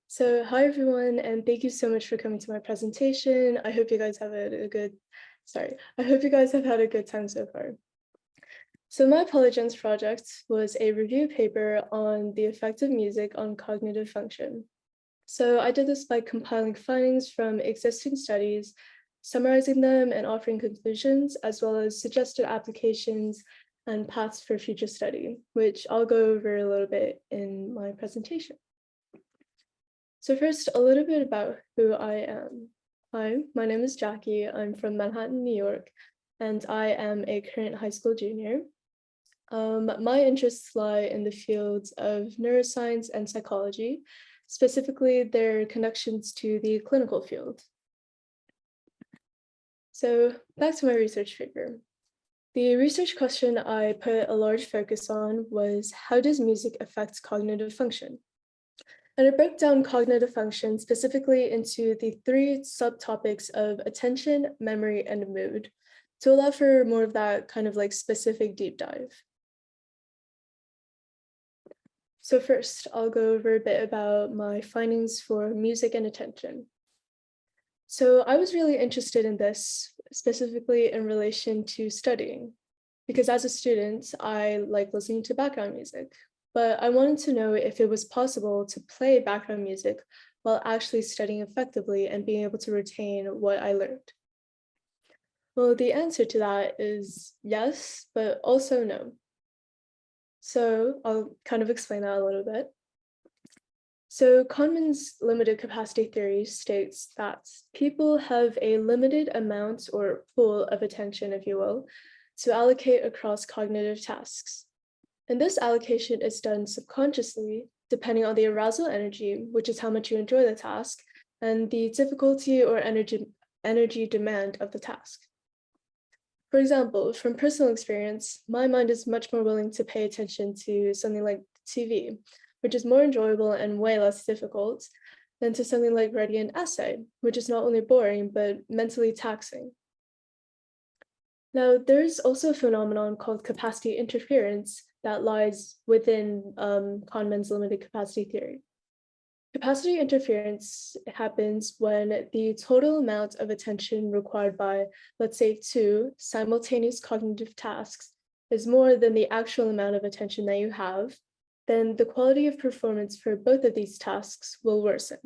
Hi everyone, and thank you so much for coming to my presentation. I hope you guys have had a good, I hope you guys have had a good time so far. So my Polygence project was a review paper on the effect of music on cognitive function. So I did this by compiling findings from existing studies, summarizing them and offering conclusions, as well as suggested applications and paths for future study, which I'll go over a little bit in my presentation. So first, a little bit about who I am. Hi, my name is Jackie. I'm from Manhattan, New York, and I am a current high school junior. My interests lie in the fields of neuroscience and psychology, specifically their connections to the clinical field. So back to my research paper. The research question I put a large focus on was, how does music affect cognitive function? And it broke down cognitive function specifically into the three subtopics of attention, memory, and mood to allow for more of that kind of like specific deep dive. So first, I'll go over a bit about my findings for music and attention. So I was really interested in this specifically in relation to studying, because as a student, I like listening to background music. But I wanted to know if it was possible to play background music while actually studying effectively and being able to retain what I learned. Well, the answer to that is yes, but also no. So I'll kind of explain that a little bit. So Kahneman's limited capacity theory states that people have a limited amount or pool of attention, if you will, to allocate across cognitive tasks. And this allocation is done subconsciously, depending on the arousal energy, which is how much you enjoy the task, and the difficulty or energy demand of the task. For example, from personal experience, my mind is much more willing to pay attention to something like TV, which is more enjoyable and way less difficult, than to something like writing an essay, which is not only boring, but mentally taxing. Now, there's also a phenomenon called capacity interference that lies within Kahneman's limited capacity theory. Capacity interference happens when the total amount of attention required by, let's say, two simultaneous cognitive tasks is more than the actual amount of attention that you have, then the quality of performance for both of these tasks will worsen.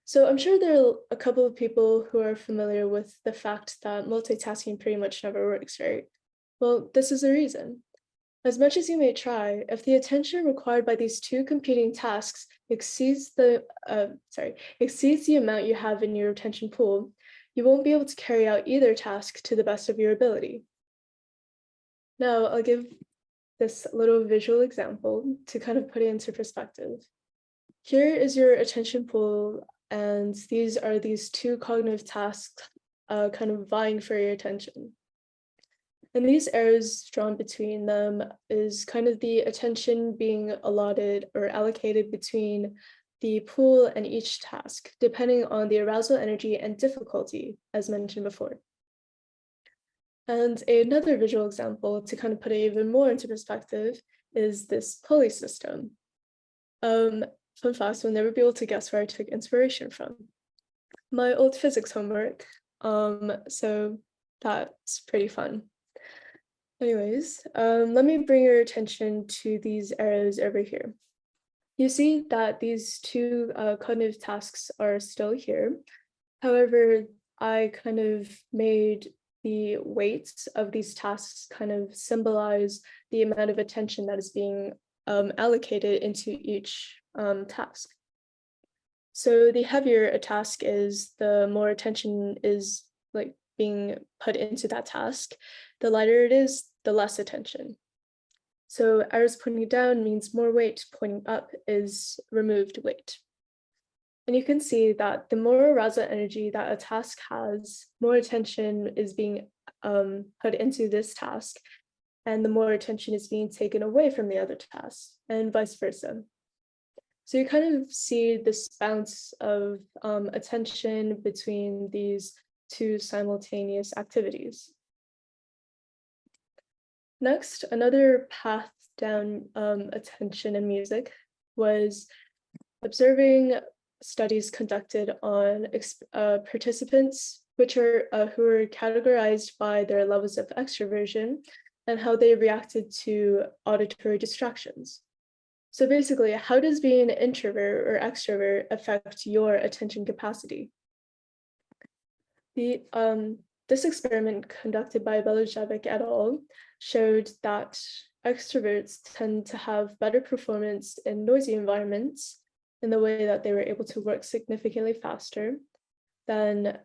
So I'm sure there are a couple of people who are familiar with the fact that multitasking pretty much never works, right? Well, this is the reason. As much as you may try, if the attention required by these two competing tasks exceeds the amount you have in your attention pool, you won't be able to carry out either task to the best of your ability. Now, I'll give this little visual example to kind of put it into perspective. Here is your attention pool, and these are these two cognitive tasks kind of vying for your attention. And these arrows drawn between them is kind of the attention being allotted or allocated between the pool and each task, depending on the arousal energy and difficulty, as mentioned before. And another visual example to kind of put it even more into perspective is this pulley system. Fun fact, you'll never be able to guess where I took inspiration from. My old physics homework, so that's pretty fun. Anyways, let me bring your attention to these arrows over here. You see that these two cognitive tasks are still here. However, I kind of made the weights of these tasks kind of symbolize the amount of attention that is being allocated into each task. So the heavier a task is, the more attention is like being put into that task. The lighter it is, the less attention. So arrows pointing down means more weight, pointing up is removed weight. And you can see that the more arousal energy that a task has, more attention is being put into this task, and the more attention is being taken away from the other task, and vice versa. So you kind of see this bounce of attention between these two simultaneous activities. Next, another path down attention in music was observing studies conducted on participants, who are categorized by their levels of extroversion and how they reacted to auditory distractions. So basically, how does being an introvert or extrovert affect your attention capacity? This experiment conducted by Belojevic et al. Showed that extroverts tend to have better performance in noisy environments in the way that they were able to work significantly faster than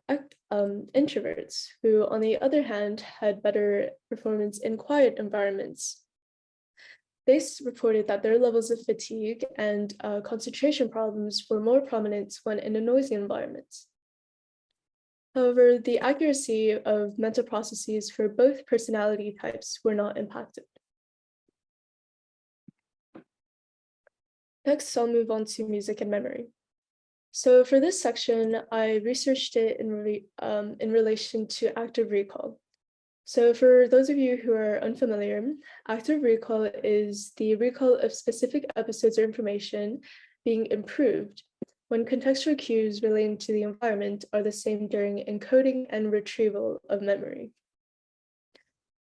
introverts, who, on the other hand, had better performance in quiet environments. They reported that their levels of fatigue and concentration problems were more prominent when in a noisy environment. However, the accuracy of mental processes for both personality types were not impacted. Next, I'll move on to music and memory. So for this section, I researched it in relation to active recall. So for those of you who are unfamiliar, active recall is the recall of specific episodes or information being improved when contextual cues relating to the environment are the same during encoding and retrieval of memory.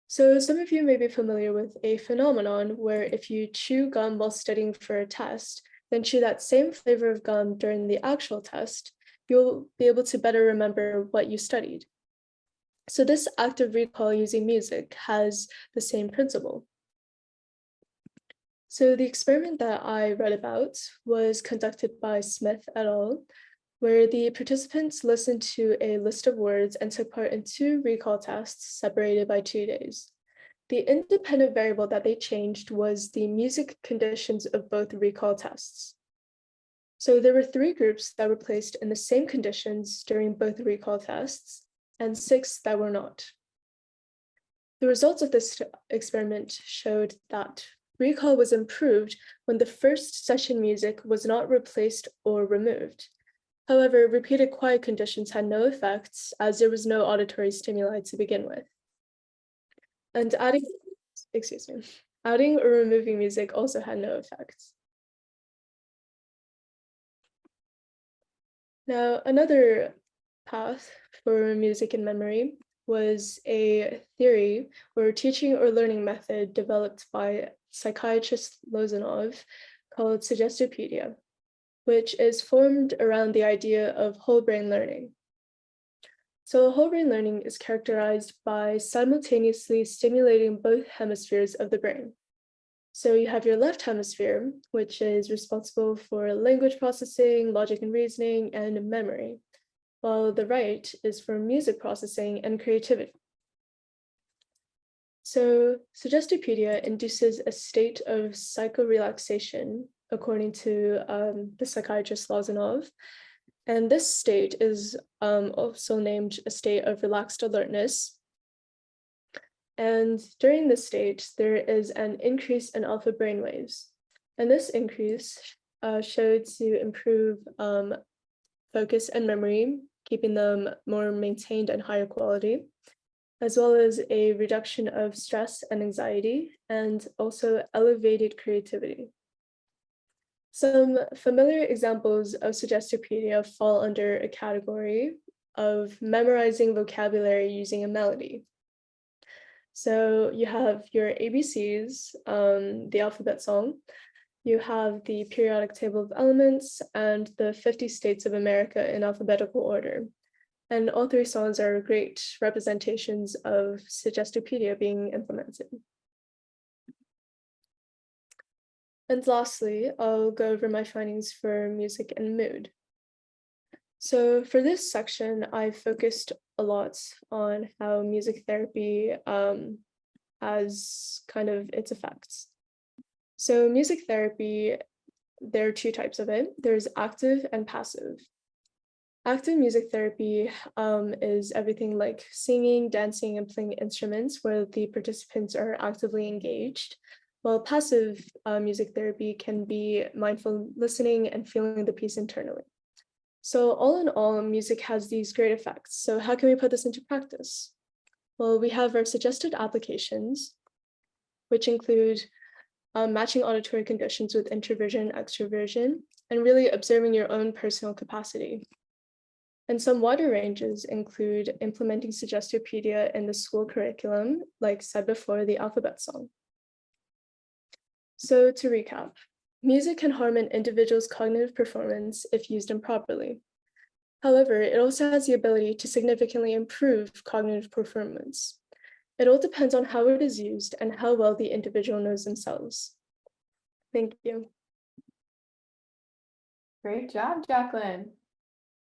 So some of you may be familiar with a phenomenon where if you chew gum while studying for a test, then chew that same flavor of gum during the actual test, you'll be able to better remember what you studied. So this active recall using music has the same principle. So the experiment that I read about was conducted by Smith et al., where the participants listened to a list of words and took part in 2 recall tests separated by 2 days. The independent variable that they changed was the music conditions of both recall tests. So there were 3 groups that were placed in the same conditions during both recall tests, and 6 that were not. The results of this experiment showed that recall was improved when the first session music was not replaced or removed. However, repeated quiet conditions had no effects as there was no auditory stimuli to begin with. And adding or removing music also had no effects. Now, another path for music and memory was a theory or teaching or learning method developed by psychiatrist Lozanov called suggestopedia, which is formed around the idea of whole brain learning. So whole brain learning is characterized by simultaneously stimulating both hemispheres of the brain. So you have your left hemisphere, which is responsible for language processing, logic and reasoning, and memory, while the right is for music processing and creativity. So suggestopedia induces a state of psychorelaxation, according to the psychiatrist Lozanov. And this state is also named a state of relaxed alertness. And during this state, there is an increase in alpha brainwaves. And this increase showed to improve focus and memory, keeping them more maintained and higher quality, as well as a reduction of stress and anxiety, and also elevated creativity. Some familiar examples of suggestopedia fall under a category of memorizing vocabulary using a melody. So you have your ABCs, the alphabet song, you have the periodic table of elements, and the 50 states of America in alphabetical order. And all 3 songs are great representations of suggestopedia being implemented. And lastly, I'll go over my findings for music and mood. So for this section, I focused a lot on how music therapy has kind of its effects. So music therapy, there are 2 types of it. There's active and passive. Active music therapy is everything like singing, dancing, and playing instruments where the participants are actively engaged, while passive music therapy can be mindful listening and feeling the piece internally. So all in all, music has these great effects. So how can we put this into practice? Well, we have our suggested applications, which include matching auditory conditions with introversion, extroversion, and really observing your own personal capacity. And some wider ranges include implementing Suggestopedia in the school curriculum, like said before, the alphabet song. So to recap, music can harm an individual's cognitive performance if used improperly. However, it also has the ability to significantly improve cognitive performance. It all depends on how it is used and how well the individual knows themselves. Thank you. Great job, Jacqueline.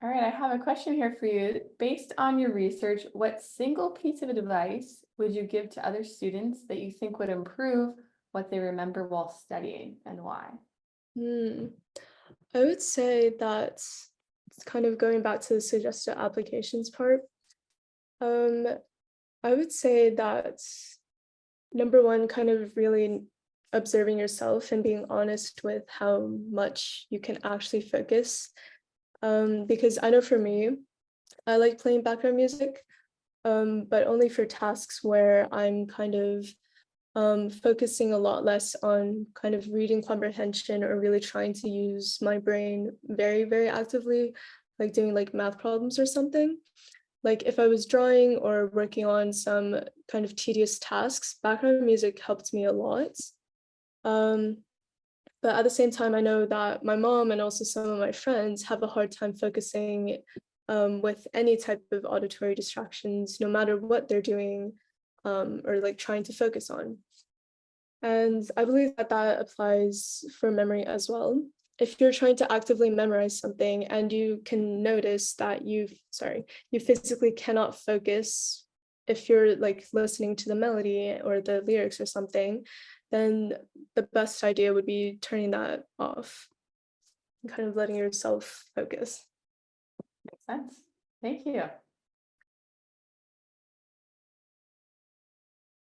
All right, I have a question here for you. Based on your research, what single piece of advice would you give to other students that you think would improve what they remember while studying, and why? I would say that it's kind of going back to the suggested applications part. I would say that number one, kind of really observing yourself and being honest with how much you can actually focus. Because I know for me, I like playing background music, but only for tasks where I'm kind of focusing a lot less on kind of reading comprehension or really trying to use my brain very, very actively, like doing like math problems or something. Like if I was drawing or working on some kind of tedious tasks, background music helped me a lot. Um, but at the same time, I know that my mom and also some of my friends have a hard time focusing with any type of auditory distractions, no matter what they're doing or like trying to focus on. And I believe that that applies for memory as well. If you're trying to actively memorize something and you can notice that you physically cannot focus if you're like listening to the melody or the lyrics or something, then the best idea would be turning that off and kind of letting yourself focus. Makes sense. Thank you.